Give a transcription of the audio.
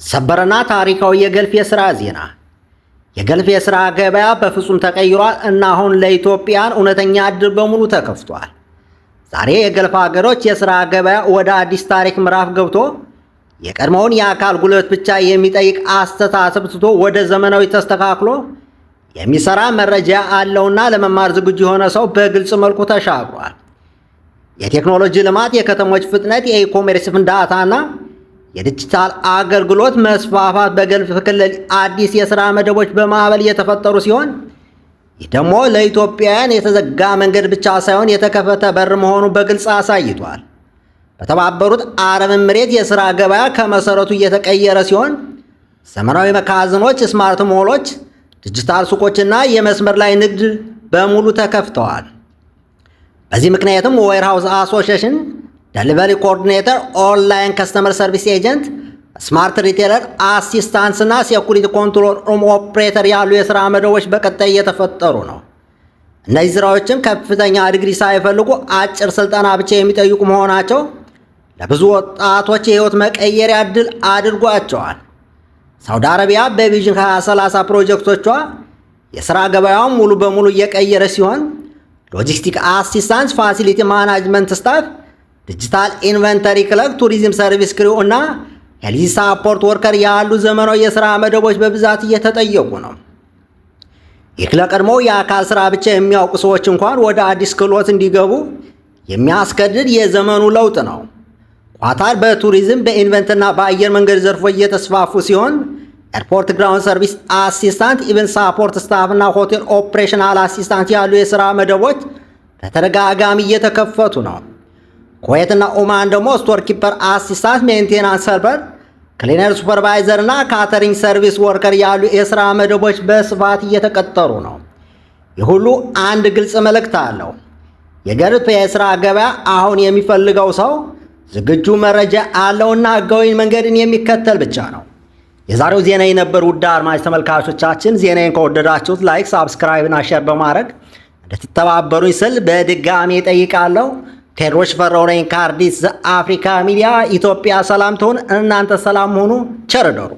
ሰበርና ታሪካዊ የገልፍ የሥራ ዜና። የገልፍ የሥራ ገበያ በፍጹም ተቀይሯል እና አሁን ለኢትዮጵያን እውነተኛ ዕድል በሙሉ ተከፍቷል። ዛሬ የገልፍ ሀገሮች የሥራ ገበያ ወደ አዲስ ታሪክ ምዕራፍ ገብቶ የቀድሞውን የአካል ጉልበት ብቻ የሚጠይቅ አስተሳሰብ ትቶ ወደ ዘመናዊ ተስተካክሎ የሚሰራ መረጃ አለውና ለመማር ዝግጁ የሆነ ሰው በግልጽ መልኩ ተሻግሯል። የቴክኖሎጂ ልማት፣ የከተሞች ፍጥነት፣ የኢኮሜርስ ፍንዳታና የዲጂታል አገልግሎት መስፋፋት በገልፍ ክልል አዲስ የሥራ መደቦች በማዕበል እየተፈጠሩ ሲሆን ይህ ደግሞ ለኢትዮጵያውያን የተዘጋ መንገድ ብቻ ሳይሆን የተከፈተ በር መሆኑ በግልጽ አሳይቷል። በተባበሩት አረብ ኤሚሬት የሥራ ገበያ ከመሠረቱ እየተቀየረ ሲሆን ዘመናዊ መጋዘኖች፣ ስማርት ሞሎች፣ ዲጂታል ሱቆችና የመስመር ላይ ንግድ በሙሉ ተከፍተዋል። በዚህ ምክንያትም ዌርሃውስ አሶሲዬሽን፣ ዴሊቨሪ ኮኦርዲኔተር፣ ኦንላይን ከስተመር ሰርቪስ ኤጀንት፣ ስማርት ሪቴለር አሲስታንስ እና ሴኩሪቲ ኮንትሮል ሩም ኦፕሬተር ያሉ የሥራ መደቦች በቀጣይ እየተፈጠሩ ነው። እነዚህ ሥራዎችም ከፍተኛ ዲግሪ ሳይፈልጉ አጭር ሥልጠና ብቻ የሚጠይቁ መሆናቸው ለብዙ ወጣቶች የሕይወት መቀየሪያ ዕድል አድርጓቸዋል። ሳውዲ አረቢያ በቪዥን 2030 ፕሮጀክቶቿ የሥራ ገበያውን ሙሉ በሙሉ እየቀየረ ሲሆን ሎጂስቲክ አሲስታንስ፣ ፋሲሊቲ ማናጅመንት ስታፍ፣ ዲጂታል ኢንቨንተሪ ክለርክ፣ ቱሪዝም ሰርቪስ ክሪው እና ሄልዝ ሳፖርት ወርከር ያሉ ዘመናዊ የሥራ መደቦች በብዛት እየተጠየቁ ነው። ይህ ለቀድሞው የአካል ሥራ ብቻ የሚያውቁ ሰዎች እንኳን ወደ አዲስ ክህሎት እንዲገቡ የሚያስገድድ የዘመኑ ለውጥ ነው። ኳታር በቱሪዝም በኢንቨንትና በአየር መንገድ ዘርፎች እየተስፋፉ ሲሆን ኤርፖርት ግራውንድ ሰርቪስ አሲስታንት፣ ኢቨንት ሳፖርት ስታፍ እና ሆቴል ኦፕሬሽናል አሲስታንት ያሉ የሥራ መደቦች በተደጋጋሚ እየተከፈቱ ነው። ኩዌትና ኦማን ደግሞ ስቶር ኪፐር አሲስታንት፣ ሜንቴናንስ ሰርቨር፣ ክሊነር ሱፐርቫይዘር እና ካተሪንግ ሰርቪስ ወርከር ያሉ የሥራ መደቦች በስፋት እየተቀጠሩ ነው። ይህ ሁሉ አንድ ግልጽ መልእክት አለው። የገልፍ የሥራ ገበያ አሁን የሚፈልገው ሰው ዝግጁ መረጃ አለውና ሕጋዊ መንገድን የሚከተል ብቻ ነው። የዛሬው ዜና የነበር ውድ አድማጭ ተመልካቾቻችን፣ ዜናዬን ከወደዳችሁት ላይክ፣ ሳብስክራይብ እና ሼር በማድረግ እንድትተባበሩኝ ስል በድጋሚ ጠይቃለሁ። ቴዎድሮስ ሽፈራው ነኝ ከአዲስ ዘአፍሪካ ሚዲያ። ኢትዮጵያ ሰላም ትሁን፣ እናንተ ሰላም ሁኑ። ቸር እደሩ።